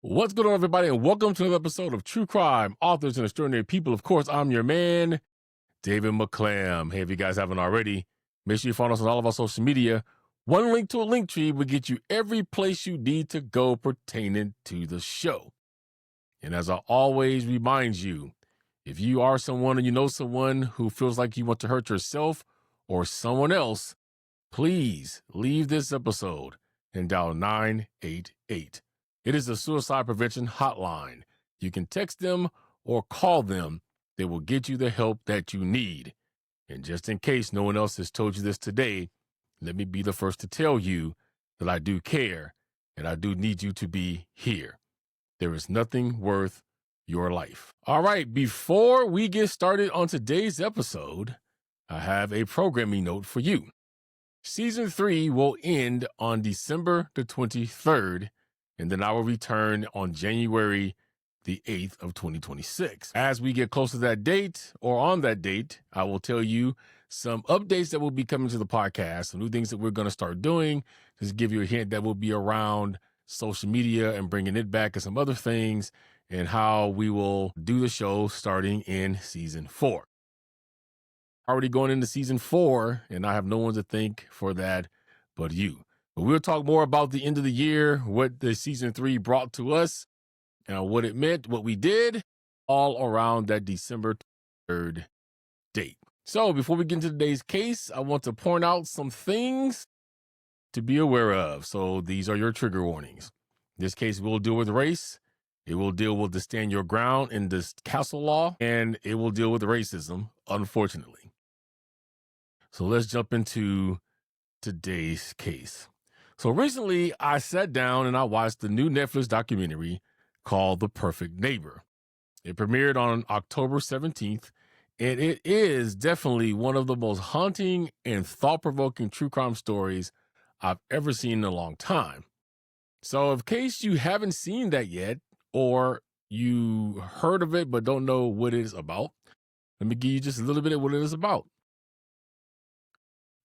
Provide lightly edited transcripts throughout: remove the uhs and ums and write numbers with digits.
What's going on, everybody, and welcome to another episode of True Crime, Authors and Extraordinary People. Of course, I'm your man, David McClam. Hey, if you guys haven't already, make sure you follow us on all of our social media. One link to a link tree will get you every place you need to go pertaining to the show. And as I always remind you, if you are someone and you know someone who feels like you want to hurt yourself or someone else, please leave this episode and dial 988. It is the suicide prevention hotline. You can text them or call them. They will get you the help that you need. And just in case no one else has told you this today, let me be the first to tell you that I do care and I do need you to be here. There is nothing worth your life. All right, before we get started on today's episode, I have a programming note for you. Season 3 will end on December the 23rd, and then I will return on January the 8th of 2026. As we get close to that date, or on that date, I will tell you some updates that will be coming to the podcast, some new things that we're going to start doing. Just give you a hint that will be around social media and bringing it back and some other things, and how we will do the show starting in Season 4. Already going into Season 4, and I have no one to thank for that but you. But we'll talk more about the end of the year, what the Season 3 brought to us, and what it meant, what we did, all around that December 3rd date. So before we get into today's case, I want to point out some things to be aware of. So these are your trigger warnings. This case will deal with race. It will deal with the stand your ground in this castle law, and it will deal with racism, unfortunately. So let's jump into today's case. So recently, I sat down and I watched the new Netflix documentary called The Perfect Neighbor. It premiered on October 17th, and it is definitely one of the most haunting and thought-provoking true crime stories I've ever seen in a long time. So in case you haven't seen that yet, or you heard of it but don't know what it is about, let me give you just a little bit of what it is about.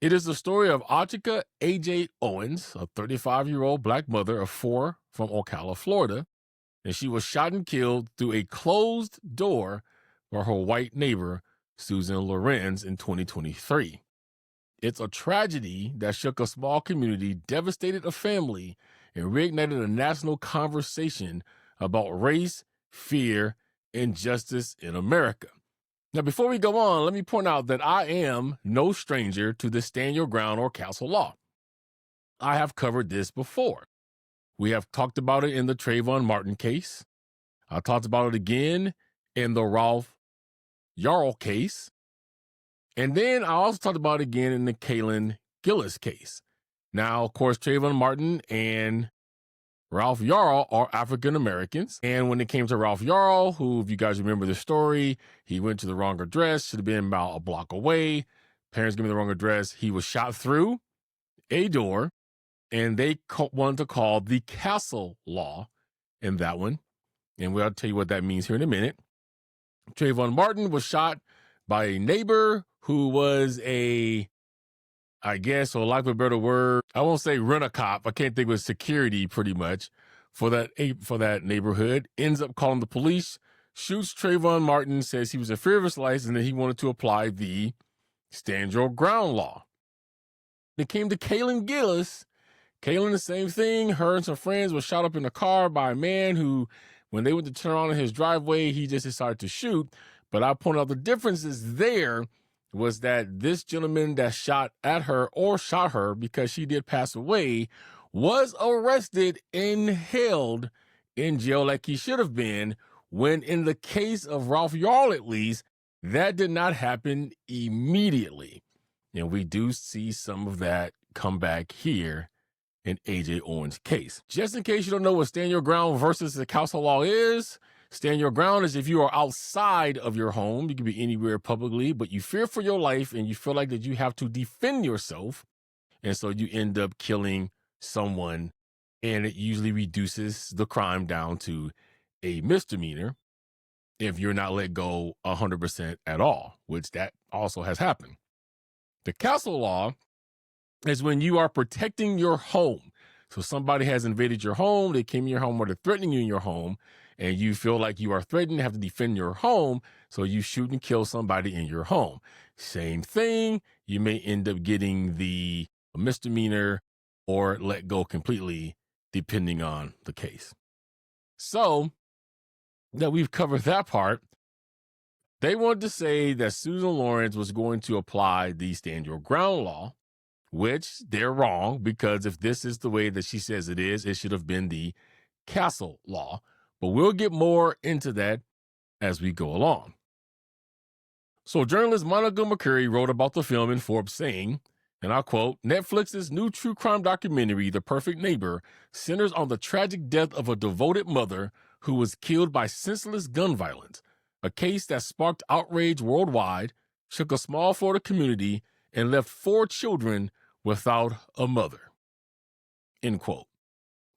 It is the story of Ajike A.J. Owens, a 35-year-old black mother of 4 from Ocala, Florida, and she was shot and killed through a closed door by her white neighbor, Susan Lorenz, in 2023. It's a tragedy that shook a small community, devastated a family, and reignited a national conversation about race, fear, and justice in America. Now, before we go on, let me point out that I am no stranger to the stand your ground or castle law. I have covered this before. We have talked about it in the Trayvon Martin case. I talked about it again in the Ralph Yarl case. And then I also talked about it again in the Kaylin Gillis case. Now, of course, Trayvon Martin and Ralph Yarl are African Americans. And when it came to Ralph Yarl, who, if you guys remember the story, he went to the wrong address, should have been about a block away. Parents gave him the wrong address. He was shot through a door, and they wanted to call the castle law in that one. And we'll tell you what that means here in a minute. Trayvon Martin was shot by a neighbor who was I guess, for lack of a better word, I won't say rent-a-cop. I can't think of security pretty much for that neighborhood. Ends up calling the police, shoots Trayvon Martin, says he was in fear of his life, and that he wanted to apply the stand your ground law. It came to Kaylin Gillis. Kaylin, the same thing. Her and some friends were shot up in a car by a man who, when they went to turn on in his driveway, he just decided to shoot. But I point out the differences there was that this gentleman that shot at her or shot her because she did pass away was arrested and held in jail like he should have been, when in the case of Ralph Yarl, at least, that did not happen immediately. And we do see some of that come back here in A.J. Owens' case. Just in case you don't know what stand your ground versus the castle law is, stand your ground is if you are outside of your home, you can be anywhere publicly, but you fear for your life and you feel like that you have to defend yourself. And so you end up killing someone, and it usually reduces the crime down to a misdemeanor if you're not let go 100% at all, which that also has happened. The castle law is when you are protecting your home. So somebody has invaded your home, they came in your home, or they're threatening you in your home, and you feel like you are threatened, have to defend your home, so you shoot and kill somebody in your home. Same thing, you may end up getting the misdemeanor or let go completely, depending on the case. So that we've covered that part, they wanted to say that Susan Lawrence was going to apply the stand your ground law, which they're wrong, because if this is the way that she says it is, it should have been the Castle law. But we'll get more into that as we go along. So journalist Monica McCurry wrote about the film in Forbes saying, and I'll quote, Netflix's new true crime documentary, The Perfect Neighbor, centers on the tragic death of a devoted mother who was killed by senseless gun violence, a case that sparked outrage worldwide, shook a small Florida community, and left 4 children without a mother. End quote.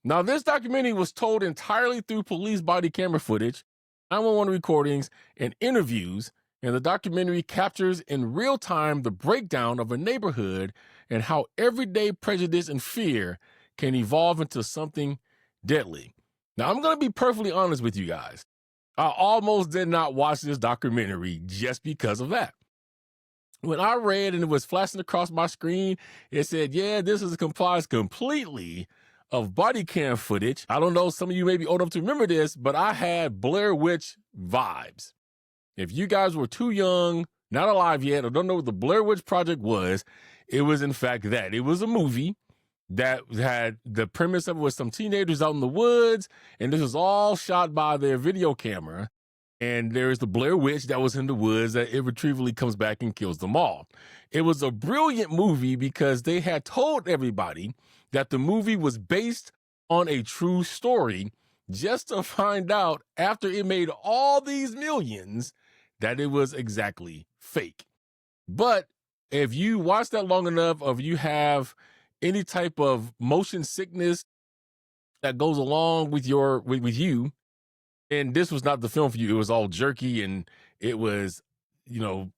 Now, this documentary was told entirely through police body camera footage, 911 recordings, and interviews, and the documentary captures in real time the breakdown of a neighborhood and how everyday prejudice and fear can evolve into something deadly. Now, I'm going to be perfectly honest with you guys. I almost did not watch this documentary just because of that. When I read and it was flashing across my screen, it said, yeah, this is comprised completely of body cam footage. I don't know, some of you may be old enough to remember this, but I had Blair Witch vibes. If you guys were too young, not alive yet, or don't know what the Blair Witch Project was, it was in fact that. It was a movie that had the premise of it was some teenagers out in the woods, and this was all shot by their video camera. And there's the Blair Witch that was in the woods that irretrievably comes back and kills them all. It was a brilliant movie because they had told everybody that the movie was based on a true story, just to find out after it made all these millions that it was exactly fake. But if you watch that long enough, or if you have any type of motion sickness that goes along with you, and this was not the film for you. It was all jerky, and it was,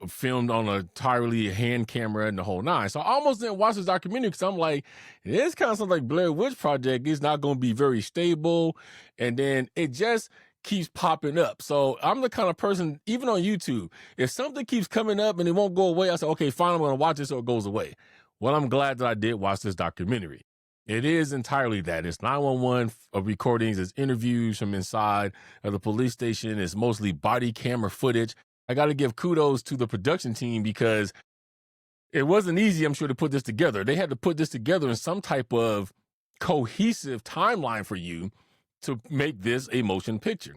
filmed on a entirely hand camera and the whole nine. So I almost didn't watch this documentary because I'm like, this kind of sounds like Blair Witch Project. It's not going to be very stable. And then it just keeps popping up. So I'm the kind of person, even on YouTube, if something keeps coming up and it won't go away, I say, okay, fine, I'm going to watch this so it goes away. Well, I'm glad that I did watch this documentary. It is entirely that. It's 911 recordings, it's interviews from inside of the police station, it's mostly body camera footage. I got to give kudos to the production team because it wasn't easy, I'm sure, to put this together. They had to put this together in some type of cohesive timeline for you to make this a motion picture.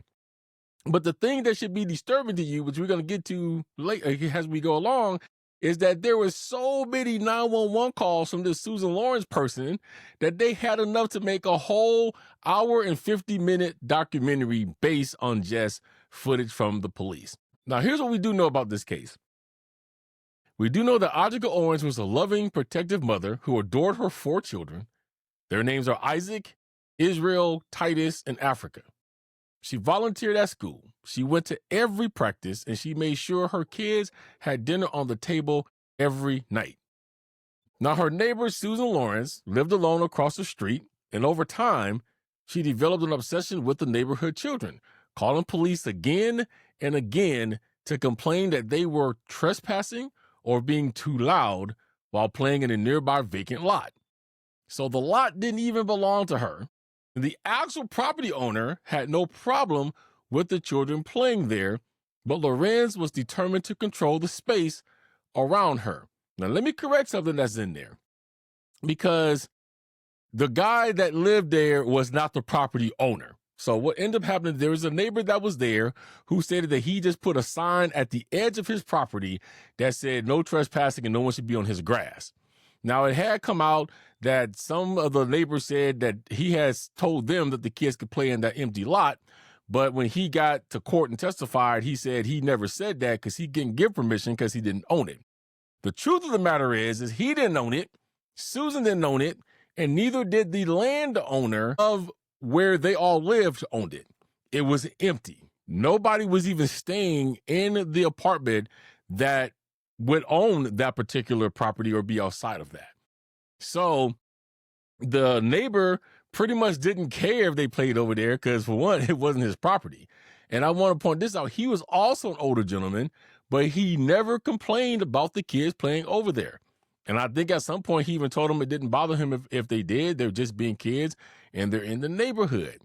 But the thing that should be disturbing to you, which we're going to get to later as we go along, is that there were so many 911 calls from this Susan Lawrence person that they had enough to make a whole hour and 50-minute documentary based on just footage from the police. Now, here's what we do know about this case. We do know that Ajike Owens was a loving, protective mother who adored her 4 children. Their names are Isaac, Israel, Titus, and Africa. She volunteered at school. She went to every practice, and she made sure her kids had dinner on the table every night. Now, her neighbor, Susan Lawrence, lived alone across the street, and over time, she developed an obsession with the neighborhood children, calling police again and again to complain that they were trespassing or being too loud while playing in a nearby vacant lot. So the lot didn't even belong to her. The actual property owner had no problem with the children playing there, but Lorenz was determined to control the space around her. Now, let me correct something that's in there, because the guy that lived there was not the property owner. So what ended up happening, there was a neighbor that was there who stated that he just put a sign at the edge of his property that said no trespassing and no one should be on his grass. Now, it had come out that some of the neighbors said that he has told them that the kids could play in that empty lot. But when he got to court and testified, he said he never said that because he didn't give permission because he didn't own it. The truth of the matter is he didn't own it, Susan didn't own it, and neither did the landowner of where they all lived owned it. It was empty. Nobody was even staying in the apartment that would own that particular property or be outside of that. So The neighbor pretty much didn't care if they played over there because, for one, it wasn't his property. And I want to point this out. He was also an older gentleman, but he never complained about the kids playing over there. And I think at some point he even told them it didn't bother him if they did. They're just being kids and they're in the neighborhood.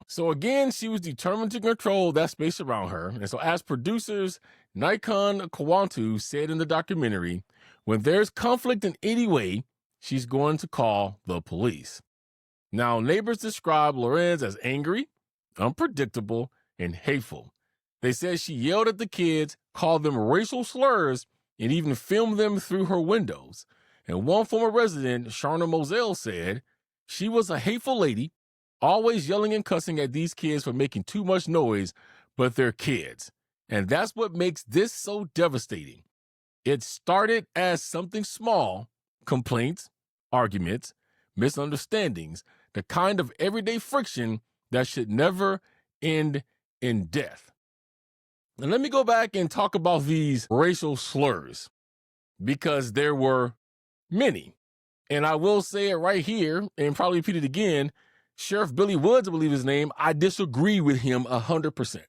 So again, she was determined to control that space around her. And so as producers Nikon Kawantu said in the documentary, when there's conflict in any way, she's going to call the police. Now, neighbors describe Lorenz as angry, unpredictable, and hateful. They said she yelled at the kids, called them racial slurs, and even filmed them through her windows. And one former resident, Sharna Moselle, said she was a hateful lady, always yelling and cussing at these kids for making too much noise, but they're kids. And that's what makes this so devastating. It started as something small, complaints, arguments, misunderstandings, the kind of everyday friction that should never end in death. And let me go back and talk about these racial slurs, because there were many. And I will say it right here and probably repeat it again. Sheriff Billy Woods, I believe his name, I disagree with him 100%.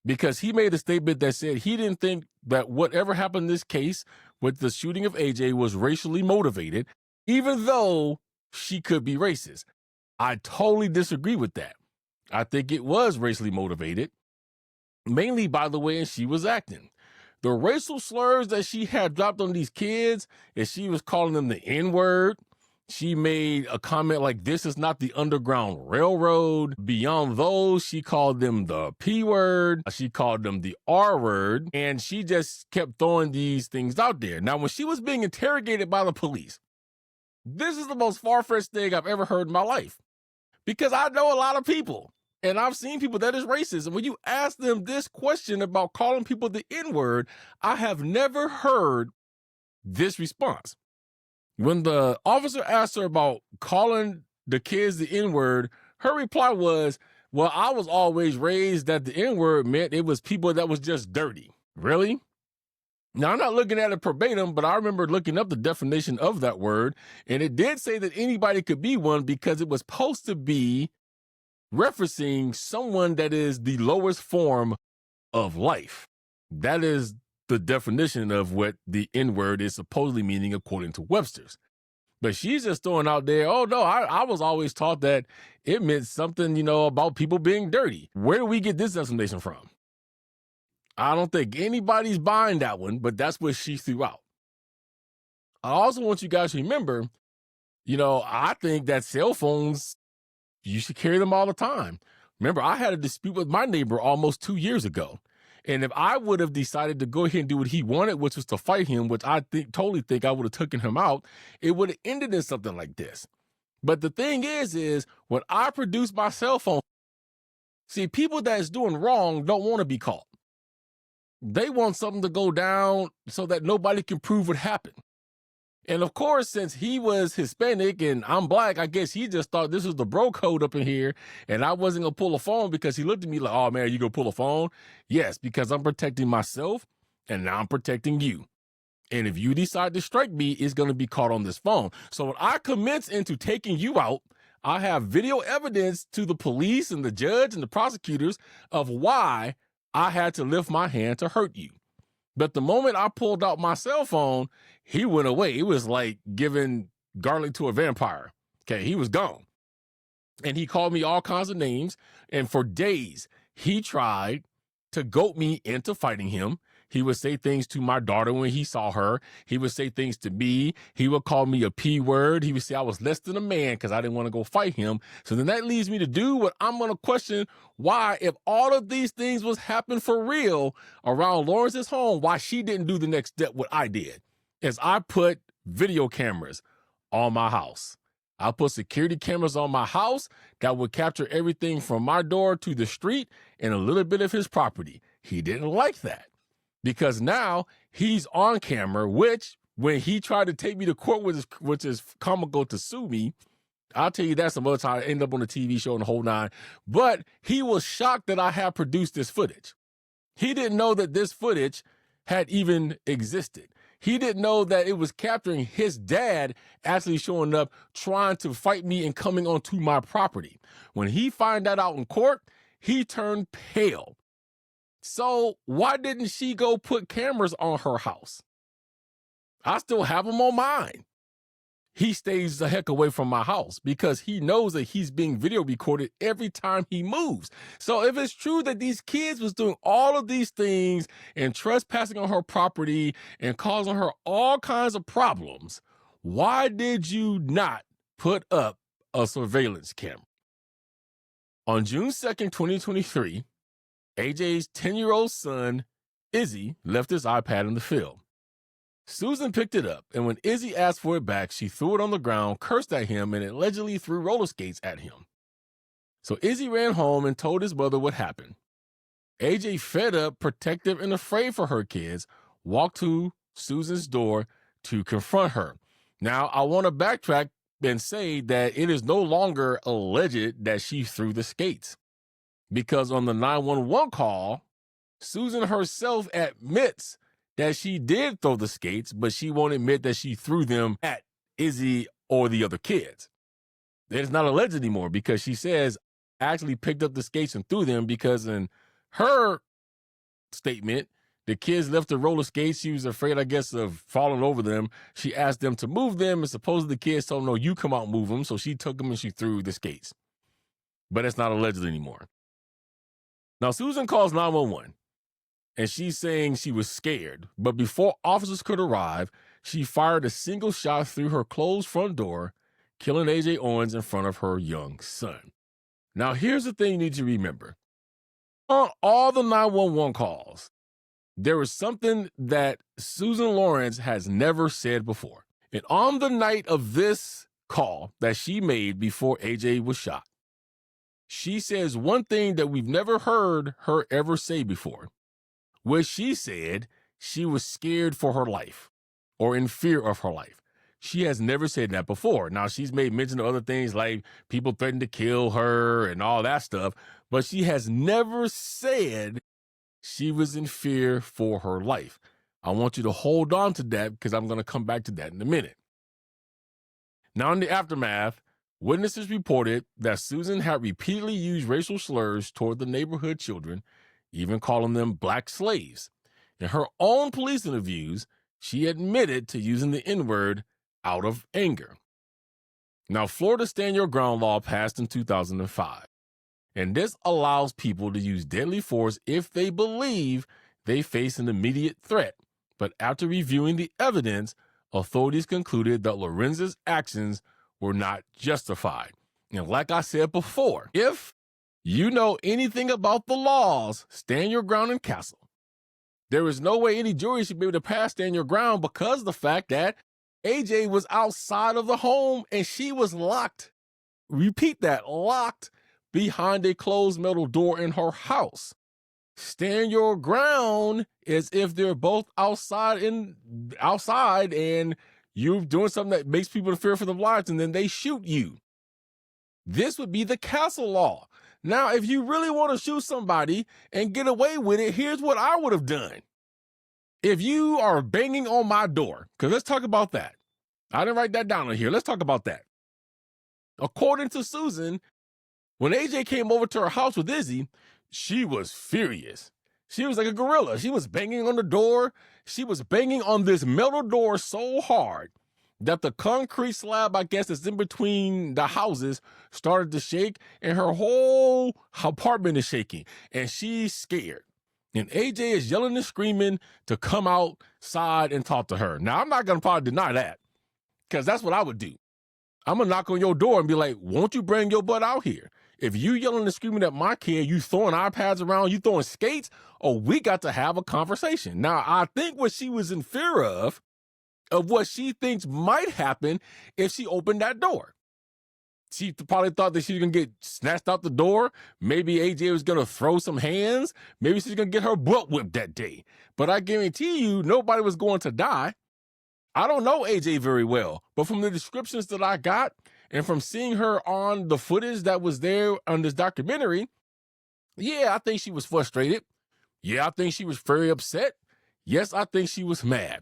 Because he made a statement that said he didn't think that whatever happened in this case with the shooting of AJ was racially motivated, even though she could be racist. I totally disagree with that. I think it was racially motivated, mainly by the way she was acting. The racial slurs that she had dropped on these kids, is she was calling them the N-word. She made a comment like, this is not the Underground Railroad. Beyond those, she called them the P-word. She called them the R-word. And she just kept throwing these things out there. Now, when she was being interrogated by the police, this is the most far-fetched thing I've ever heard in my life. Because I know a lot of people, and I've seen people that is racist. And when you ask them this question about calling people the N-word, I have never heard this response. When the officer asked her about calling the kids the N-word, her reply was, well, I was always raised that the N-word meant it was people that was just dirty. Really? Now, I'm not looking at it verbatim, but I remember looking up the definition of that word, and it did say that anybody could be one because it was supposed to be referencing someone that is the lowest form of life. That is the definition of what the N-word is supposedly meaning according to Webster's. But she's just throwing out there, oh no, I was always taught that it meant something, about people being dirty. Where do we get this explanation from? I don't think anybody's buying that one, but that's what she threw out. I also want you guys to remember, I think that cell phones, you should carry them all the time. Remember, I had a dispute with my neighbor almost 2 years ago. And if I would have decided to go ahead and do what he wanted, which was to fight him, which I totally think I would have taken him out, it would have ended in something like this. But the thing is when I produce my cell phone, see, people that's doing wrong don't want to be caught. They want something to go down so that nobody can prove what happened. And of course, since he was Hispanic and I'm black, I guess he just thought this was the bro code up in here and I wasn't going to pull a phone because he looked at me like, oh man, you going to pull a phone? Yes, because I'm protecting myself and now I'm protecting you. And if you decide to strike me, it's going to be caught on this phone. So when I commence into taking you out, I have video evidence to the police and the judge and the prosecutors of why I had to lift my hand to hurt you. But the moment I pulled out my cell phone, he went away. It was like giving garlic to a vampire. Okay, he was gone. And he called me all kinds of names. And for days, he tried to goat me into fighting him. He would say things to my daughter when he saw her. He would say things to me. He would call me a P word. He would say I was less than a man because I didn't want to go fight him. So then that leads me to do what I'm going to question why, if all of these things was happening for real around Lawrence's home, why she didn't do the next step what I did. Is I put video cameras on my house. I put security cameras on my house that would capture everything from my door to the street and a little bit of his property. He didn't like that. Because now he's on camera, which when he tried to take me to court, which is comical to sue me, I'll tell you that some other time. I ended up on the TV show and the whole nine. But he was shocked that I had produced this footage. He didn't know that this footage had even existed. He didn't know that it was capturing his dad actually showing up, trying to fight me and coming onto my property. When he found that out in court, he turned pale. So why didn't she go put cameras on her house? I still have them on mine. He stays the heck away from my house because he knows that he's being video recorded every time he moves. So if it's true that these kids was doing all of these things and trespassing on her property and causing her all kinds of problems, why did you not put up a surveillance camera? On June 2nd, 2023, AJ's 10-year-old son, Izzy, left his iPad in the field. Susan picked it up, and when Izzy asked for it back, she threw it on the ground, cursed at him, and allegedly threw roller skates at him. So Izzy ran home and told his mother what happened. AJ, fed up, protective, and afraid for her kids, walked to Susan's door to confront her. Now, I want to backtrack and say that it is no longer alleged that she threw the skates, because on the 911 call, Susan herself admits that she did throw the skates, but she won't admit that she threw them at Izzy or the other kids. It's not alleged anymore because she says actually picked up the skates and threw them because in her statement, the kids left the roller skates. She was afraid, I guess, of falling over them. She asked them to move them, and supposedly the kids told her, no, you come out and move them. So she took them and she threw the skates. But it's not alleged anymore. Now, Susan calls 911. And she's saying she was scared. But before officers could arrive, she fired a single shot through her closed front door, killing A.J. Owens in front of her young son. Now, here's the thing you need to remember. On all the 911 calls, there was something that Susan Lawrence has never said before. And on the night of this call that she made before A.J. was shot, she says one thing that we've never heard her ever say before, where she said she was scared for her life or in fear of her life. She has never said that before. Now, she's made mention of other things like people threatened to kill her and all that stuff, but she has never said she was in fear for her life. I want you to hold on to that because I'm going to come back to that in a minute. Now, in the aftermath, witnesses reported that Susan had repeatedly used racial slurs toward the neighborhood children, even calling them black slaves. In her own police interviews, she admitted to using the N-word out of anger. Now, Florida's Stand Your Ground law passed in 2005, and this allows people to use deadly force if they believe they face an immediate threat. But after reviewing the evidence, authorities concluded that Lorenz's actions were not justified. And like I said before, if you know anything about the laws, Stand Your Ground and Castle, there is no way any jury should be able to pass Stand Your Ground because of the fact that AJ was outside of the home and she was locked. Repeat that, locked behind a closed metal door in her house. Stand Your Ground is if they're both outside and you're doing something that makes people in fear for their lives and then they shoot you. This would be the castle law. Now, if you really want to shoot somebody and get away with it, here's what I would have done. If you are banging on my door, because let's talk about that. I didn't write that down in here. Let's talk about that. According to Susan, when AJ came over to her house with Izzy, she was furious. She was like a gorilla. She was banging on the door. She was banging on this metal door so hard that the concrete slab, I guess, that's in between the houses started to shake and her whole apartment is shaking and she's scared. And AJ is yelling and screaming to come outside and talk to her. Now, I'm not going to probably deny that because that's what I would do. I'm going to knock on your door and be like, won't you bring your butt out here? If you yelling and screaming at my kid, you throwing iPads around, you throwing skates, we got to have a conversation. Now, I think what she was in fear of what she thinks might happen if she opened that door. She probably thought that she was going to get snatched out the door. Maybe AJ was going to throw some hands. Maybe she's going to get her butt whipped that day. But I guarantee you, nobody was going to die. I don't know AJ very well, but from the descriptions that I got and from seeing her on the footage that was there on this documentary, yeah, I think she was frustrated. Yeah, I think she was very upset. Yes, I think she was mad.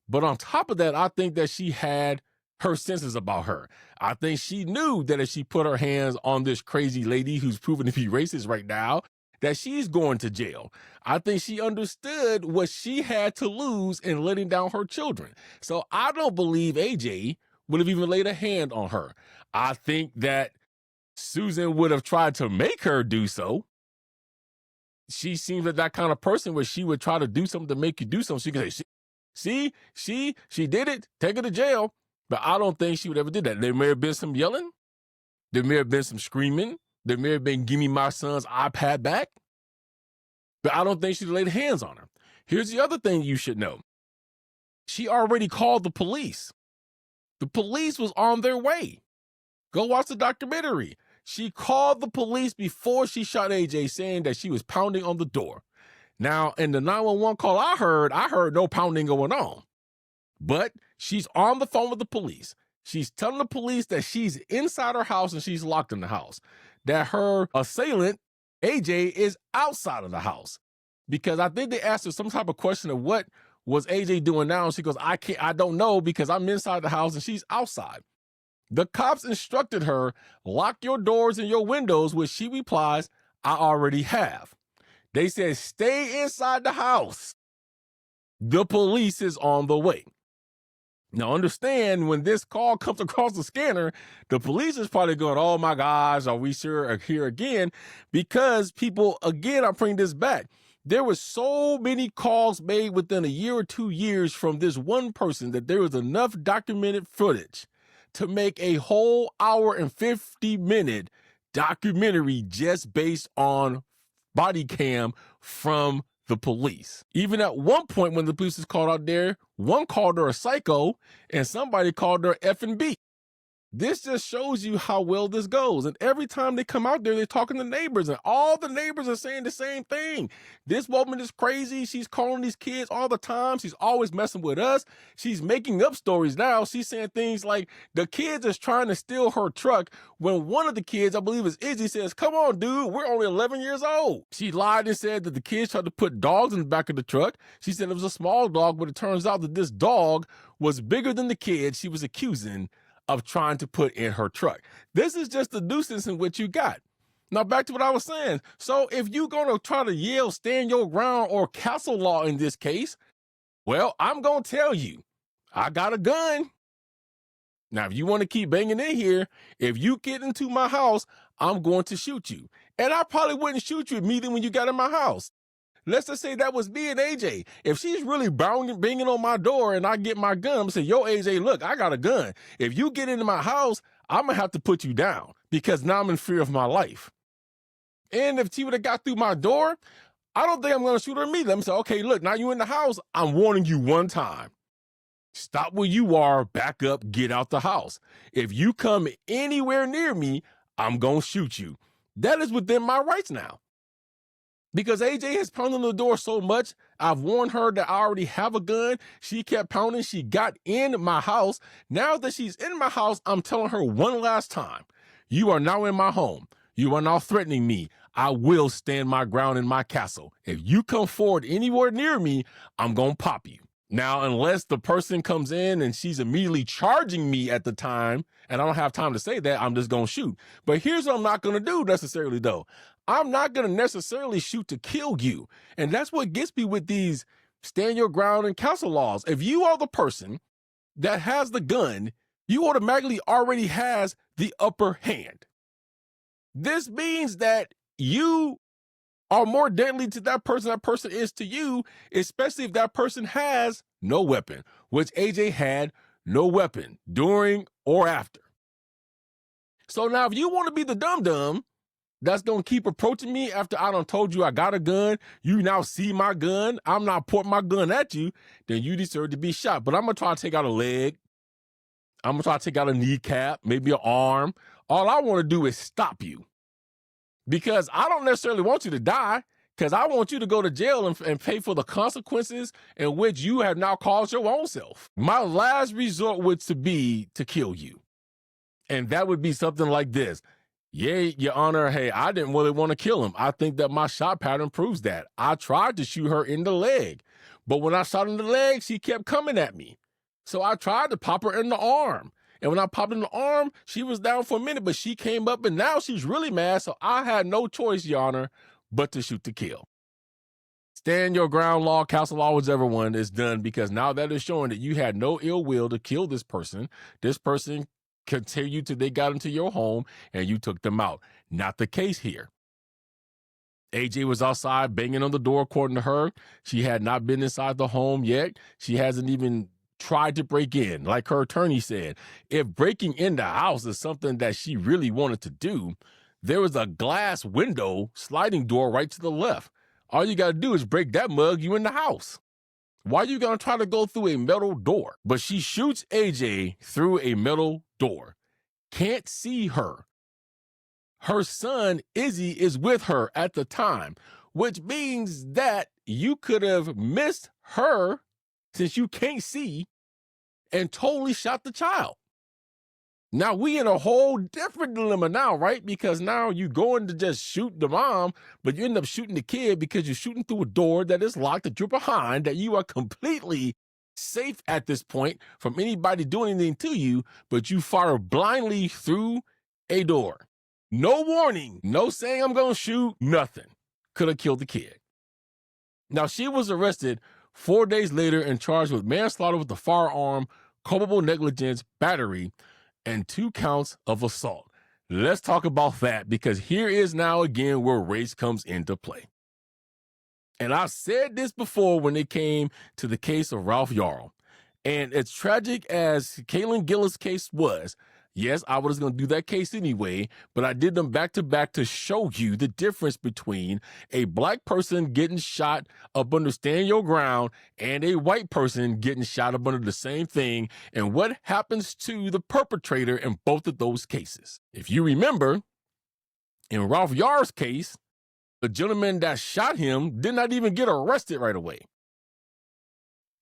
But on top of that, I think that she had her senses about her. I think she knew that if she put her hands on this crazy lady who's proven to be racist right now, that she's going to jail. I think she understood what she had to lose in letting down her children. So I don't believe AJ would have even laid a hand on her. I think that Susan would have tried to make her do so. She seems like that kind of person where she would try to do something to make you do something. She can say, she did it, take her to jail. But I don't think she would ever did that. There may have been some yelling. There may have been some screaming. There may have been, give me my son's iPad back. But I don't think she'd laid hands on her. Here's the other thing you should know. She already called the police. The police was on their way. Go watch the documentary. She called the police before she shot AJ, saying that she was pounding on the door. Now, in the 911 call I heard no pounding going on. But she's on the phone with the police. She's telling the police that she's inside her house and she's locked in the house. That her assailant, AJ, is outside of the house. Because I think they asked her some type of question of what was AJ doing now. And she goes, I don't know because I'm inside the house and she's outside. The cops instructed her, lock your doors and your windows, which she replies, I already have. They said, stay inside the house. The police is on the way. Now, understand, when this call comes across the scanner, the police is probably going, oh my gosh, are we sure here again? Because people, again, I'm bringing this back. There were so many calls made within a year or 2 years from this one person that there was enough documented footage to make a whole hour and 50-minute documentary just based on body cam from the police. Even at one point when the police was called out there, one called her a psycho and somebody called her F&B. This just shows you how well this goes. And every time they come out there, they're talking to neighbors, and all the neighbors are saying the same thing. This woman is crazy. She's calling these kids all the time. She's always messing with us. She's making up stories now. She's saying things like the kids is trying to steal her truck when one of the kids, I believe is Izzy, says, come on, dude, we're only 11 years old. She lied and said that the kids tried to put dogs in the back of the truck. She said it was a small dog, but it turns out that this dog was bigger than the kid she was accusing of trying to put in her truck. This is just the nuisance in which you got. Now, back to what I was saying. So if you're going to try to yell, stand your ground, or castle law in this case, well, I'm going to tell you, I got a gun. Now, if you want to keep banging in here, if you get into my house, I'm going to shoot you. And I probably wouldn't shoot you immediately when you got in my house. Let's just say that was me and AJ. If she's really banging on my door and I get my gun, I'm going to say, yo, AJ, look, I got a gun. If you get into my house, I'm going to have to put you down because now I'm in fear of my life. And if she would have got through my door, I don't think I'm going to shoot her immediately. I'm going to say, okay, look, now you're in the house. I'm warning you one time. Stop where you are, back up, get out the house. If you come anywhere near me, I'm going to shoot you. That is within my rights now. Because AJ has pounded on the door so much, I've warned her that I already have a gun. She kept pounding. She got in my house. Now that she's in my house, I'm telling her one last time, you are now in my home. You are now threatening me. I will stand my ground in my castle. If you come forward anywhere near me, I'm going to pop you. Now, unless the person comes in and she's immediately charging me at the time, and I don't have time to say that, I'm just going to shoot. But here's what I'm not going to do necessarily, though. I'm not going to necessarily shoot to kill you. And that's what gets me with these stand your ground and castle laws. If you are the person that has the gun, you automatically already has the upper hand. This means that you are more deadly to that person is to you, especially if that person has no weapon, which AJ had no weapon during or after. So now if you want to be the dum-dum that's going to keep approaching me after I done told you I got a gun, you now see my gun, I'm not pointing my gun at you, then you deserve to be shot. But I'm going to try to take out a leg. I'm going to try to take out a kneecap, maybe an arm. All I want to do is stop you. Because I don't necessarily want you to die, because I want you to go to jail and pay for the consequences in which you have now caused your own self. My last resort would be to kill you. And that would be something like this. Yeah, Your Honor, hey, I didn't really want to kill him. I think that my shot pattern proves that. I tried to shoot her in the leg, But when I shot in the leg, she kept coming at me. So I tried to pop her in the arm. And when I popped in the arm, she was down for a minute, but she came up and now she's really mad. So I had no choice, Your Honor, but to shoot to kill. Stand your ground law, counsel always everyone is done because now that is showing that you had no ill will to kill this person. This person continued till they got into your home and you took them out. Not the case here. AJ was outside banging on the door, according to her. She had not been inside the home yet. She hasn't even tried to break in. Like her attorney said, if breaking in the house is something that she really wanted to do, there was a glass window sliding door right to the left. All you got to do is break that mug, you in the house. Why are you going to try to go through a metal door? But she shoots AJ through a metal door. Can't see her. Her son, Izzy, is with her at the time, which means that you could have missed her since you can't see and totally shot the child. Now we in a whole different dilemma now, right? Because now you going to just shoot the mom, but you end up shooting the kid because you're shooting through a door that is locked, that you're behind, that you are completely safe at this point from anybody doing anything to you, but you fire blindly through a door. No warning, no saying I'm going to shoot, nothing. Could have killed the kid. Now, she was arrested 4 days later and charged with manslaughter with a firearm, culpable negligence, battery, and 2 counts of assault. Let's talk about that because here is now again where race comes into play. And I've said this before when it came to the case of Ralph Yarl. And as tragic as Kaylin Gillis' case was, yes, I was going to do that case anyway, but I did them back to back to show you the difference between a black person getting shot up under Stand Your Ground and a white person getting shot up under the same thing and what happens to the perpetrator in both of those cases. If you remember, in Ralph Yarl's case, the gentleman that shot him did not even get arrested right away.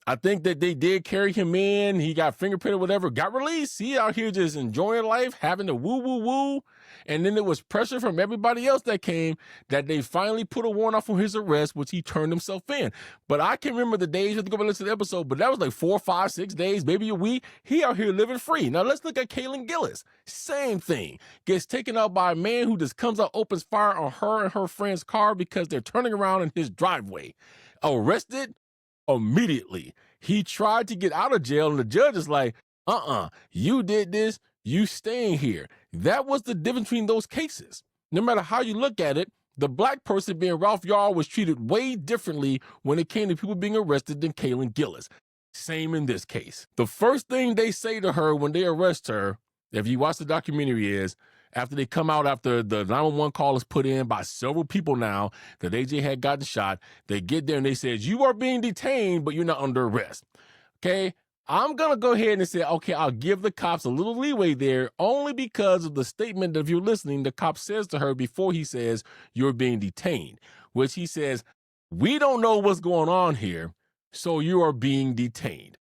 I think that they did carry him in. He got fingerprinted, whatever, got released. He out here just enjoying life, having the woo. And then there was pressure from everybody else that came that they finally put a warrant out for his arrest, which he turned himself in. But I can remember the days, you have to go back and listen to the episode, but that was like 4, 5, 6 days, maybe a week. He out here living free. Now let's look at Kaylin Gillis. Same thing. Gets taken out by a man who just comes out, opens fire on her and her friend's car because they're turning around in his driveway. Arrested immediately. He tried to get out of jail and the judge is like, you did this, you staying here. That was the difference between those cases. No matter how you look at it, the black person being Ralph Yarl was treated way differently when it came to people being arrested than Kaylin Gillis. Same in this case. The first thing they say to her when they arrest her, if you watch the documentary, is after they come out, after the 911 call is put in by several people now that AJ had gotten shot, they get there and they said, you are being detained, but you're not under arrest. Okay, I'm going to go ahead and say, okay, I'll give the cops a little leeway there only because of the statement that if you're listening, the cop says to her before he says you're being detained, which he says, we don't know what's going on here, so you are being detained.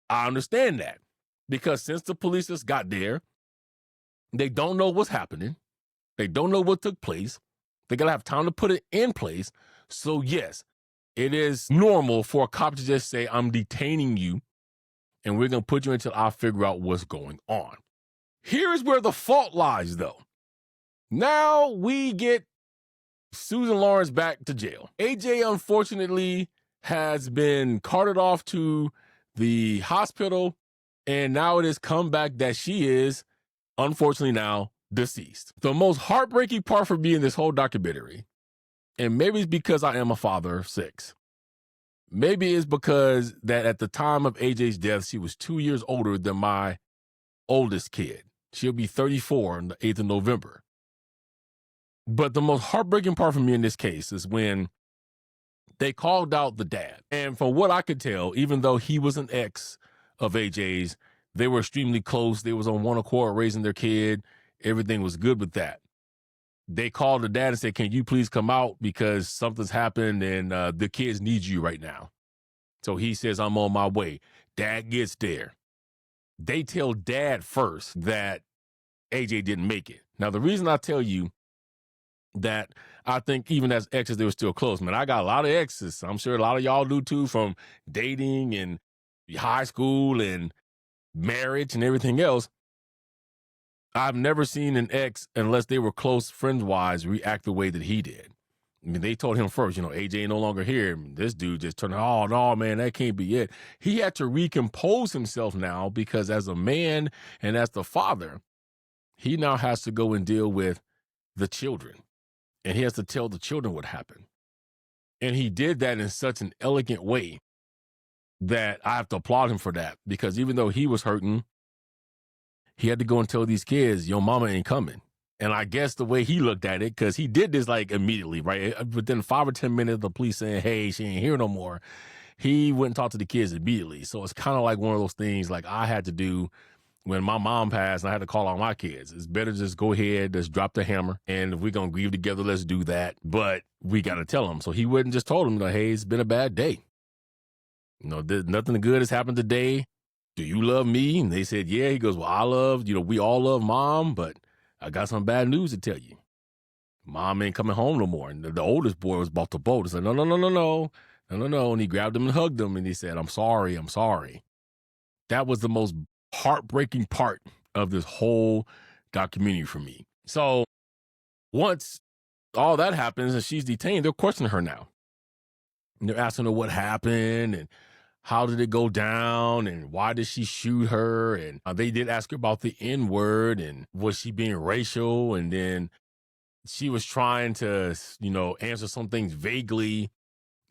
I understand that because since the police just got there, they don't know what's happening. They don't know what took place. They got to have time to put it in place. So yes, it is normal for a cop to just say, I'm detaining you and we're going to put you until I figure out what's going on. Here's where the fault lies though. Now we get Susan Lawrence back to jail. AJ, unfortunately, has been carted off to the hospital and now it has come back that she is unfortunately now deceased. The most heartbreaking part for me in this whole documentary, and maybe it's because I am a father of 6. Maybe it's because that at the time of AJ's death, she was 2 years older than my oldest kid. She'll be 34 on the 8th of November. But the most heartbreaking part for me in this case is when they called out the dad. And from what I could tell, even though he was an ex of AJ's, they were extremely close. They was on one accord raising their kid. Everything was good with that. They called the dad and said, can you please come out because something's happened and the kids need you right now. So he says, I'm on my way. Dad gets there. They tell dad first that AJ didn't make it. Now, the reason I tell you that I think even as exes, they were still close. Man, I got a lot of exes. I'm sure a lot of y'all do too, from dating and high school and marriage and everything else. I've never seen an ex, unless they were close friends-wise, react the way that he did. I mean, they told him first, AJ no longer here. This dude just turned, oh, no, man, that can't be it. He had to recompose himself now, because as a man and as the father, he now has to go and deal with the children. And he has to tell the children what happened. And he did that in such an elegant way that I have to applaud him for that, because even though he was hurting, he had to go and tell these kids, your mama ain't coming. And I guess the way he looked at it, because he did this like immediately, right? Within 5 or 10 minutes of the police saying, hey, she ain't here no more, he went and talked to the kids immediately. So it's kind of like one of those things like I had to do when my mom passed and I had to call on my kids. It's better just go ahead, just drop the hammer. And if we're going to grieve together, let's do that. But we got to tell them. So he wouldn't just told them, hey, it's been a bad day. Nothing good has happened today. Do you love me? And they said, yeah. He goes, well, I love, we all love mom, but I got some bad news to tell you. Mom ain't coming home no more. And the oldest boy was about to bolt. He said, no. And he grabbed him and hugged him. And he said, I'm sorry. That was the most heartbreaking part of this whole documentary for me. So once all that happens and she's detained, they're questioning her now. And they're asking her what happened and how did it go down and why did she shoot her? And they did ask her about the N-word and was she being racial? And then she was trying to, answer some things vaguely.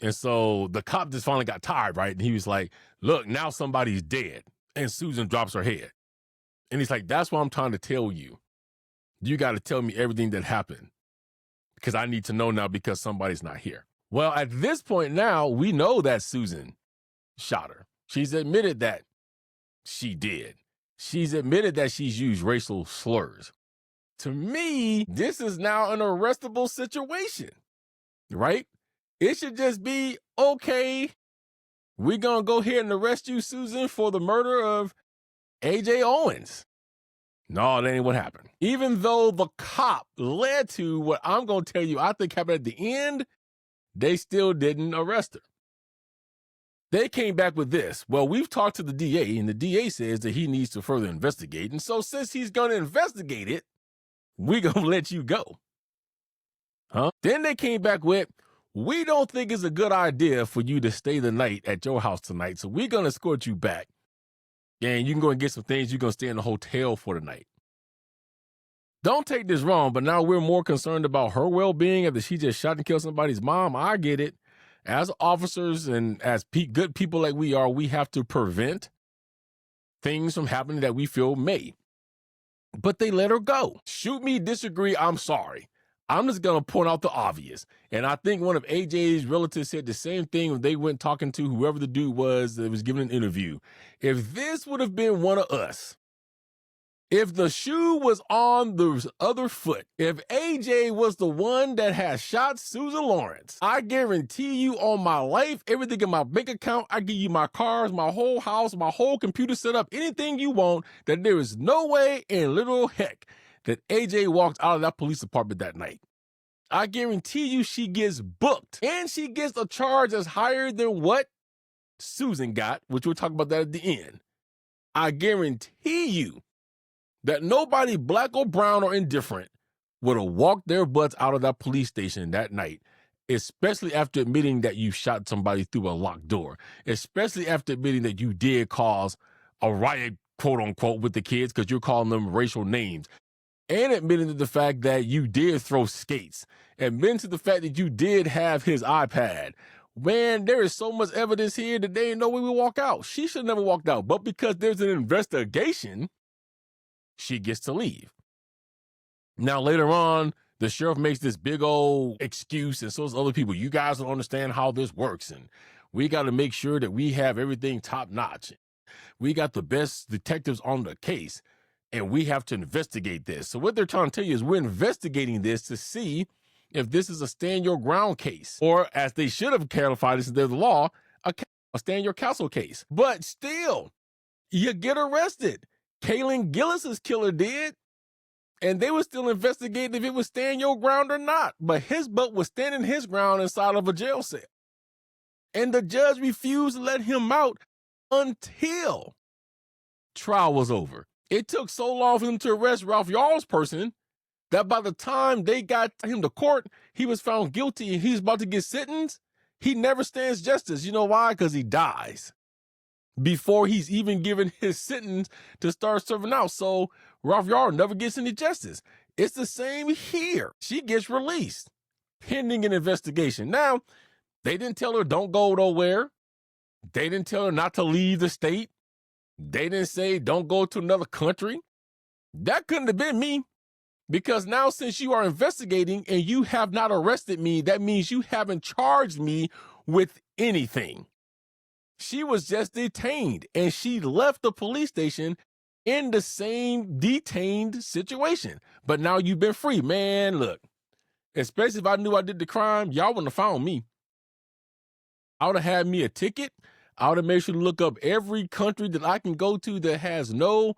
And so the cop just finally got tired, right? And he was like, look, now somebody's dead. And Susan drops her head. And he's like, that's what I'm trying to tell you. You got to tell me everything that happened, because I need to know now, because somebody's not here. Well, at this point now, we know that Susan shot her. She's admitted that she did. She's admitted that she's used racial slurs. To me, this is now an arrestable situation, right? It should just be, okay, we're going to go ahead and arrest you, Susan, for the murder of A.J. Owens. No, that ain't what happened. Even though the cop led to what I'm going to tell you I think happened at the end, they still didn't arrest her. They came back with this. Well, we've talked to the DA, and the DA says that he needs to further investigate. And so since he's going to investigate it, we're going to let you go. Then they came back with, we don't think it's a good idea for you to stay the night at your house tonight, so we're going to escort you back. And you can go and get some things. You're going to stay in the hotel for the night. Don't take this wrong, but now we're more concerned about her well-being after she just shot and killed somebody's mom. I get it. As officers and as good people like we are, we have to prevent things from happening that we feel may. But they let her go. Shoot me, disagree, I'm sorry. I'm just going to point out the obvious. And I think one of AJ's relatives said the same thing when they went talking to whoever the dude was that was giving an interview. If this would have been one of us, if the shoe was on the other foot, if AJ was the one that had shot Susan Lawrence, I guarantee you on my life, everything in my bank account, I give you my cars, my whole house, my whole computer setup, anything you want, that there is no way in literal heck that AJ walked out of that police department that night. I guarantee you she gets booked, and she gets a charge that's higher than what Susan got, which we'll talk about that at the end. I guarantee you that nobody, black or brown or indifferent, would have walked their butts out of that police station that night, especially after admitting that you shot somebody through a locked door, especially after admitting that you did cause a riot, quote unquote, with the kids because you're calling them racial names, and admitting to the fact that you did throw skates, admitting to the fact that you did have his iPad. Man, there is so much evidence here that they ain't no way we walk out. She should never walked out, but because there's an investigation, she gets to leave. Now, later on, the sheriff makes this big old excuse, and so does other people. You guys don't understand how this works, and we got to make sure that we have everything top notch. We got the best detectives on the case, and we have to investigate this. So what they're trying to tell you is we're investigating this to see if this is a stand your ground case, or as they should have clarified this in the law, a stand your castle case. But still, you get arrested. Kaylin Gillis's killer did. And they were still investigating if it was stand your ground or not. But his butt was standing his ground inside of a jail cell. And the judge refused to let him out until trial was over. It took so long for them to arrest Ralph Yarl's person that by the time they got him to court, he was found guilty and he was about to get sentenced. He never stands justice. You know why? Because he dies before he's even given his sentence to start serving out. So Ralph Yarl never gets any justice. It's the same here. She gets released pending an investigation. Now, they didn't tell her don't go nowhere. They didn't tell her not to leave the state. They didn't say don't go to another country. That couldn't have been me. Because now since you are investigating and you have not arrested me, that means you haven't charged me with anything. She was just detained and she left the police station in the same detained situation. But now you've been free. Man, look, especially if I knew I did the crime, y'all wouldn't have found me. I would have had me a ticket. I would have made sure to look up every country that I can go to that has no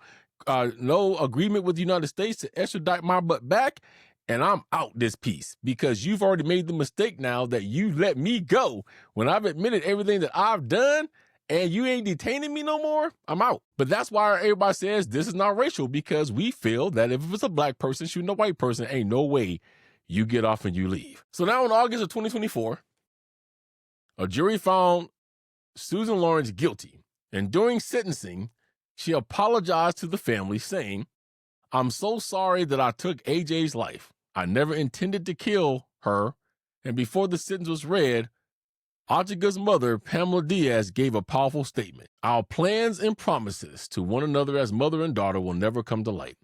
agreement with the United States to extradite my butt back, and I'm out this piece because you've already made the mistake now that you let me go when I've admitted everything that I've done and you ain't detaining me no more. I'm out. But that's why everybody says this is not racial, because we feel that if it's a black person shooting a white person, ain't no way you get off and you leave. So now in August of 2024, a jury found Susan Lawrence guilty, and during sentencing, she apologized to the family, saying, "I'm so sorry that I took AJ's life. I never intended to kill her." And before the sentence was read, Ajike's mother, Pamela Diaz, gave a powerful statement. "Our plans and promises to one another as mother and daughter will never come to light.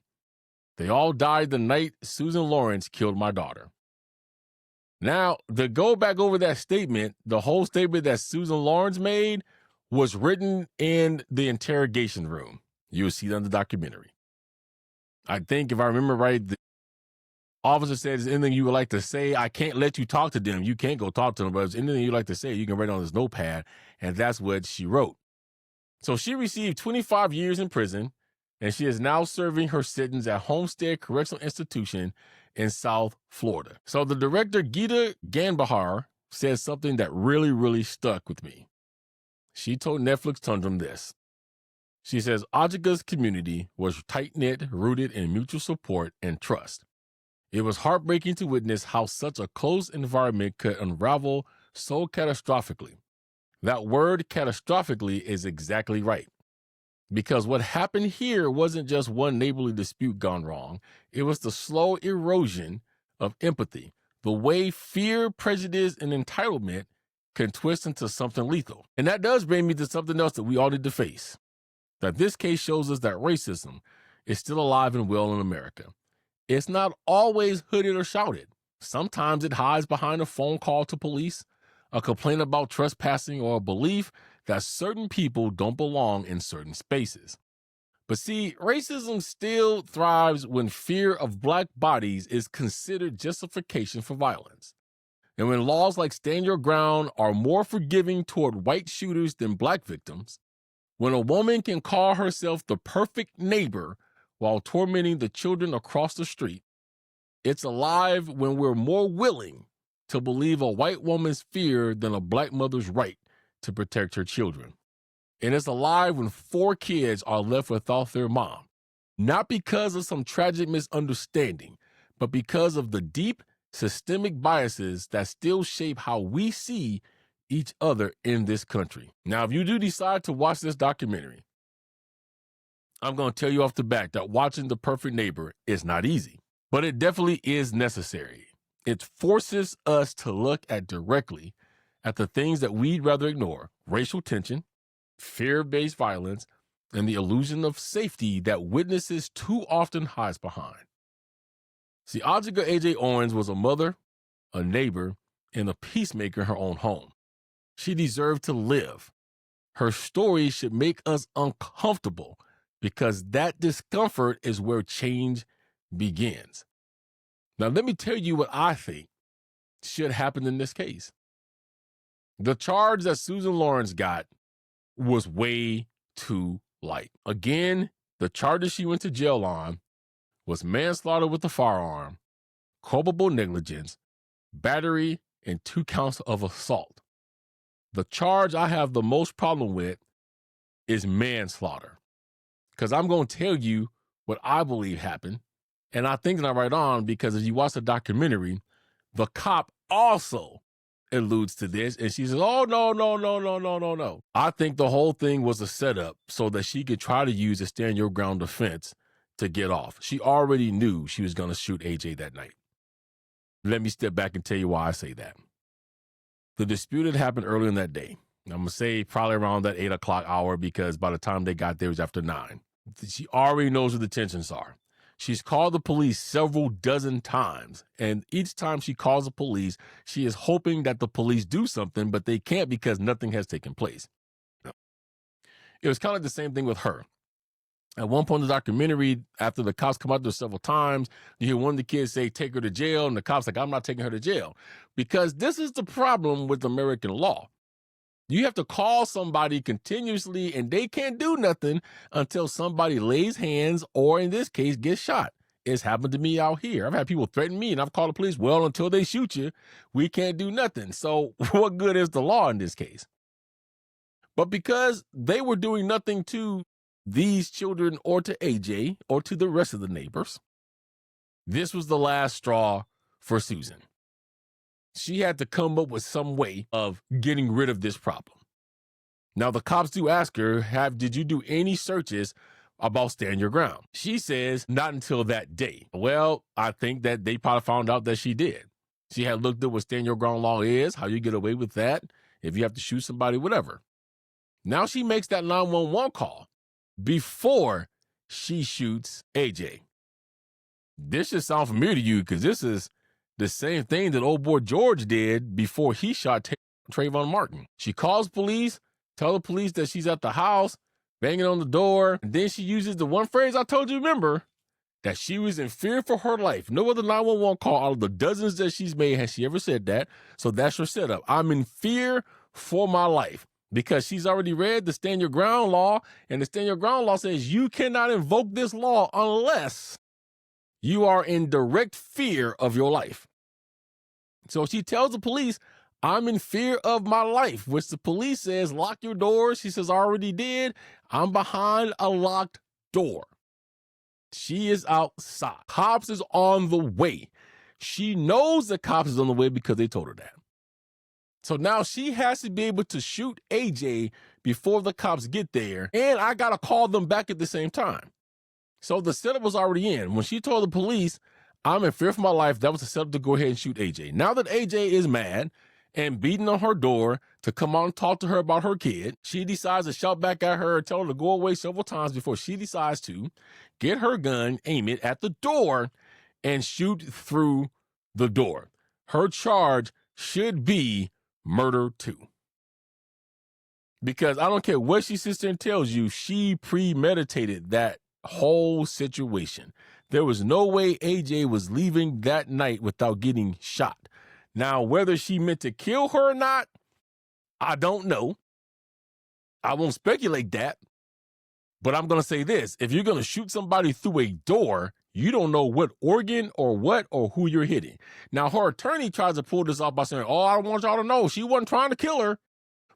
They all died the night Susan Lawrence killed my daughter." Now, to go back over that statement, the whole statement that Susan Lawrence made was written in the interrogation room. You'll see that in the documentary. I think if I remember right, the officer said, "Is anything you would like to say? I can't let you talk to them. You can't go talk to them, but if there's anything you'd like to say, you can write on this notepad." And that's what she wrote. So she received 25 years in prison, and she is now serving her sentence at Homestead Correctional Institution in South Florida. So the director, Geeta Ganbahar, said something that really, really stuck with me. She told Netflix Tundrum this. She says, "Ajike's community was tight-knit, rooted in mutual support and trust. It was heartbreaking to witness how such a close environment could unravel so catastrophically." That word catastrophically is exactly right. Because what happened here wasn't just one neighborly dispute gone wrong. It was the slow erosion of empathy, the way fear, prejudice, and entitlement can twist into something lethal. And that does bring me to something else that we all need to face. That this case shows us that racism is still alive and well in America. It's not always hooded or shouted. Sometimes it hides behind a phone call to police, a complaint about trespassing, or a belief that certain people don't belong in certain spaces. But see, racism still thrives when fear of black bodies is considered justification for violence. And when laws like Stand Your Ground are more forgiving toward white shooters than black victims, when a woman can call herself the perfect neighbor while tormenting the children across the street, it's alive when we're more willing to believe a white woman's fear than a black mother's right to protect her children. And it's alive when 4 kids are left without their mom, not because of some tragic misunderstanding, but because of the deep systemic biases that still shape how we see each other in this country. Now, if you do decide to watch this documentary, I'm going to tell you off the bat that watching The Perfect Neighbor is not easy, but it definitely is necessary. It forces us to look directly at the things that we'd rather ignore: racial tension, fear-based violence, and the illusion of safety that witnesses too often hides behind. See, Ajike A.J. Owens was a mother, a neighbor, and a peacemaker in her own home. She deserved to live. Her story should make us uncomfortable because that discomfort is where change begins. Now, let me tell you what I think should happen in this case. The charge that Susan Lawrence got was way too light. Again, the charges she went to jail on was manslaughter with a firearm, culpable negligence, battery, and 2 counts of assault. The charge I have the most problem with is manslaughter, because I'm going to tell you what I believe happened. And I think that I'm right on, because if you watch the documentary, the cop also alludes to this, and she says, oh, no. I think the whole thing was a setup so that she could try to use a stand your ground defense to get off. She already knew she was going to shoot AJ that night. Let me step back and tell you why I say that. The dispute had happened earlier in that day. I'm going to say probably around that 8 o'clock hour, because by the time they got there, it was after 9. She already knows what the tensions are. She's called the police several dozen times, and each time she calls the police, she is hoping that the police do something, but they can't because nothing has taken place. It was kind of the same thing with her. At one point in the documentary, after the cops come out there several times, you hear one of the kids say, take her to jail, and the cop's like, I'm not taking her to jail. Because this is the problem with American law. You have to call somebody continuously, and they can't do nothing until somebody lays hands, or in this case, gets shot. It's happened to me out here. I've had people threaten me, and I've called the police. Well, until they shoot you, we can't do nothing. So what good is the law in this case? But because they were doing nothing to these children or to AJ or to the rest of the neighbors, this was the last straw for Susan. She had to come up with some way of getting rid of this problem. Now, the cops do ask her, did you do any searches about stand your ground? She says, not until that day. Well, I think that they probably found out that she did. She had looked at what stand your ground law is, how you get away with that, if you have to shoot somebody, whatever. Now she makes that 911 call before she shoots AJ. This should sound familiar to you, because this is the same thing that old boy George did before he shot Trayvon Martin. She calls police, tell the police that she's at the house, banging on the door, and then she uses the one phrase I told you, remember, that she was in fear for her life. No other 911 call out of the dozens that she's made has she ever said that. So that's her setup. I'm in fear for my life, because she's already read the stand your ground law, and the stand your ground law says you cannot invoke this law unless you are in direct fear of your life. So she tells the police, I'm in fear of my life, which the police says, lock your doors. She says, I already did. I'm behind a locked door. She is outside. Cops is on the way. She knows the cops is on the way because they told her that. So now she has to be able to shoot AJ before the cops get there, and I got to call them back at the same time. So the setup was already in. When she told the police, I'm in fear for my life, that was the setup to go ahead and shoot AJ. Now that AJ is mad and beating on her door to come on and talk to her about her kid, she decides to shout back at her and tell her to go away several times before she decides to get her gun, aim it at the door, and shoot through the door. Her charge should be murder 2. Because I don't care what she sits there and tells you, she premeditated that whole situation. There was no way AJ was leaving that night without getting shot. Now, whether she meant to kill her or not, I don't know. I won't speculate that. But I'm going to say this. If you're going to shoot somebody through a door, you don't know what organ or what or who you're hitting. Now, her attorney tries to pull this off by saying, oh, I want y'all to know she wasn't trying to kill her,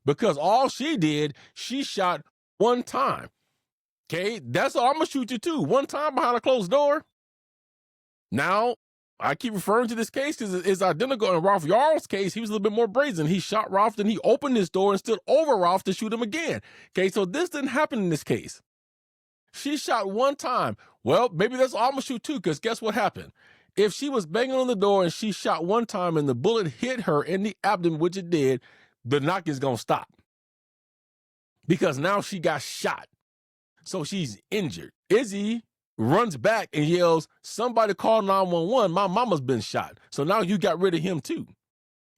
because all she did, she shot one time. Okay, that's all. I'm going to shoot you too. One time behind a closed door. Now, I keep referring to this case because it's identical. In Ralph Yarl's case, he was a little bit more brazen. He shot Ralph, then he opened his door and stood over Ralph to shoot him again. Okay, so this didn't happen in this case. She shot one time. Well, maybe that's all I'm going to shoot too, because guess what happened? If she was banging on the door and she shot one time and the bullet hit her in the abdomen, which it did, the knock is going to stop. Because now she got shot. So she's injured. Izzy runs back and yells, somebody call 911. My mama's been shot. So now you got rid of him too.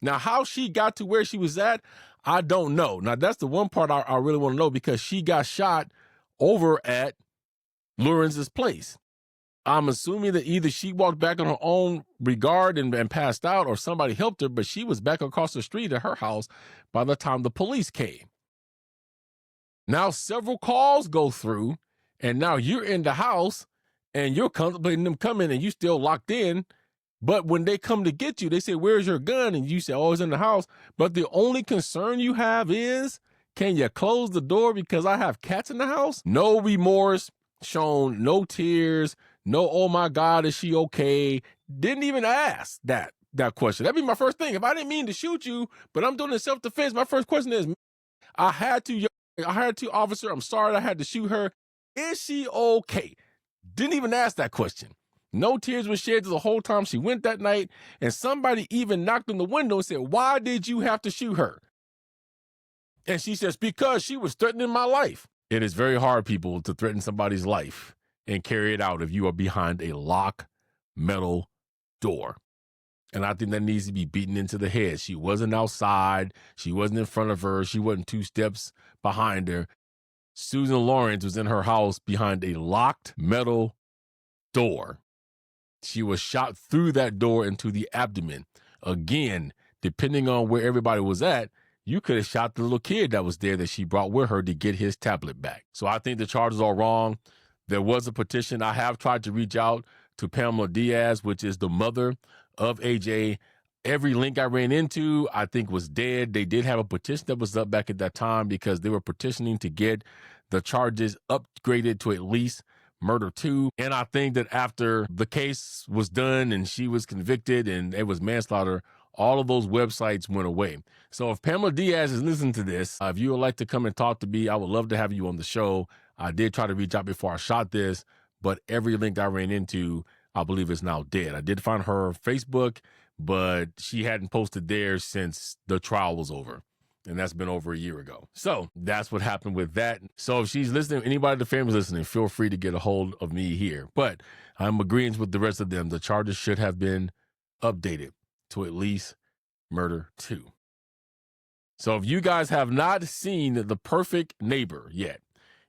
Now, how she got to where she was at, I don't know. Now, that's the one part I really want to know, because she got shot over at Lawrence's place. I'm assuming that either she walked back on her own regard and passed out, or somebody helped her, but she was back across the street at her house by the time the police came. Now several calls go through, and now you're in the house, and you're contemplating them coming and you still locked in. But when they come to get you, they say, where's your gun? And you say, oh, it's in the house. But the only concern you have is, can you close the door because I have cats in the house? No remorse shown, no tears, no, oh my God, is she okay? Didn't even ask that question. That'd be my first thing. If I didn't mean to shoot you, but I'm doing it in self-defense, my first question is, I had to, officer, I'm sorry I had to shoot her. Is she okay? Didn't even ask that question. No tears were shed the whole time she went that night, and somebody even knocked on the window and said, why did you have to shoot her? And she says, because she was threatening my life. It is very hard, people, to threaten somebody's life and carry it out if you are behind a locked metal door. And I think that needs to be beaten into the head. She wasn't outside. She wasn't in front of her. She wasn't 2 steps behind her. Susan Lawrence was in her house behind a locked metal door. She was shot through that door into the abdomen. Again, depending on where everybody was at, you could have shot the little kid that was there that she brought with her to get his tablet back. So I think the charges are wrong. There was a petition. I have tried to reach out to Pamela Diaz, which is the mother of AJ. Every link I ran into, I think, was dead. They did have a petition that was up back at that time because they were petitioning to get the charges upgraded to at least murder 2. And I think that after the case was done and she was convicted and it was manslaughter, all of those websites went away. So if Pamela Diaz is listening to this, if you would like to come and talk to me, I would love to have you on the show. I did try to reach out before I shot this, but every link I ran into, I believe, is now dead. I did find her Facebook, but she hadn't posted there since the trial was over. And that's been over a year ago. So that's what happened with that. So if she's listening, anybody in the family listening, feel free to get a hold of me here. But I'm agreeing with the rest of them. The charges should have been updated to at least murder 2. So if you guys have not seen The Perfect Neighbor yet,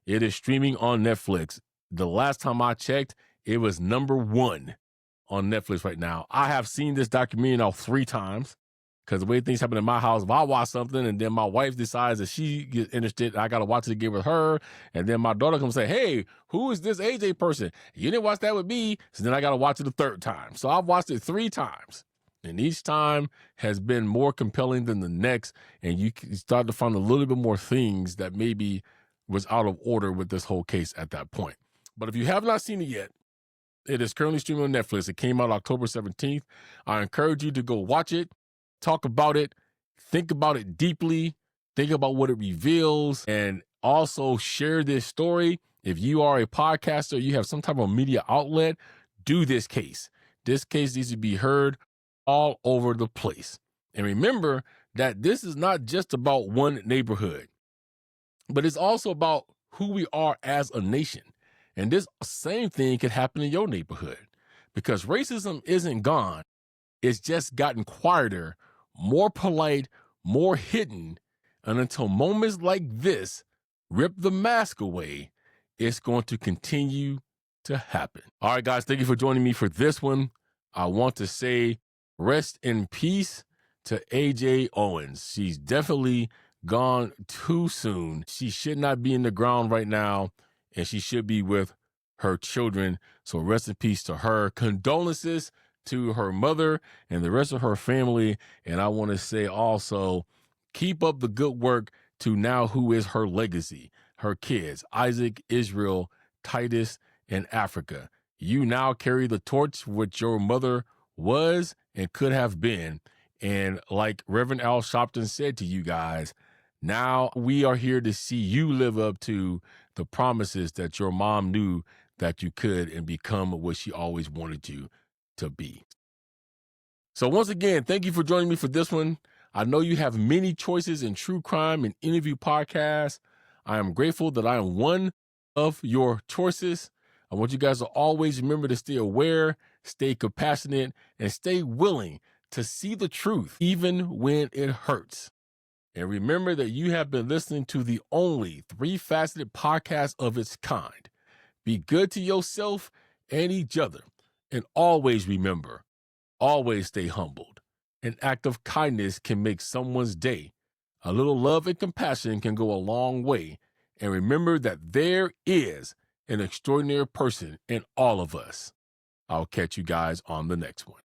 it is streaming on Netflix. The last time I checked, it was #1 on Netflix right now. I have seen this documentary now 3 times. Because the way things happen in my house, if I watch something and then my wife decides that she gets interested, I got to watch it again with her. And then my daughter comes say, hey, who is this AJ person? You didn't watch that with me. So then I got to watch it a 3rd time. So I've watched it 3 times. And each time has been more compelling than the next. And you start to find a little bit more things that maybe was out of order with this whole case at that point. But if you have not seen it yet, it is currently streaming on Netflix. It came out October 17th. I encourage you to go watch it. Talk about it, think about it deeply, think about what it reveals, and also share this story. If you are a podcaster, you have some type of media outlet, do this case. This case needs to be heard all over the place. And remember that this is not just about one neighborhood, but it's also about who we are as a nation. And this same thing could happen in your neighborhood because racism isn't gone. It's just gotten quieter, more polite, more hidden, and until moments like this rip the mask away, it's going to continue to happen. All right, guys, thank you for joining me for this one. I want to say rest in peace to AJ Owens. She's definitely gone too soon. She should not be in the ground right now, and she should be with her children. So rest in peace to her. Condolences to her mother and the rest of her family. And I want to say also, keep up the good work to now who is her legacy, her kids, Isaac, Israel, Titus, and Africa. You now carry the torch which your mother was and could have been. And like Reverend Al Sharpton said to you guys, now we are here to see you live up to the promises that your mom knew that you could and become what she always wanted you to be. So once again, thank you for joining me for this one. I know you have many choices in true crime and interview podcasts. I am grateful that I am one of your choices. I want you guys to always remember to stay aware, stay compassionate, and stay willing to see the truth, even when it hurts. And remember that you have been listening to the only 3-faceted podcast of its kind. Be good to yourself and each other. And always remember, always stay humbled. An act of kindness can make someone's day. A little love and compassion can go a long way. And remember that there is an extraordinary person in all of us. I'll catch you guys on the next one.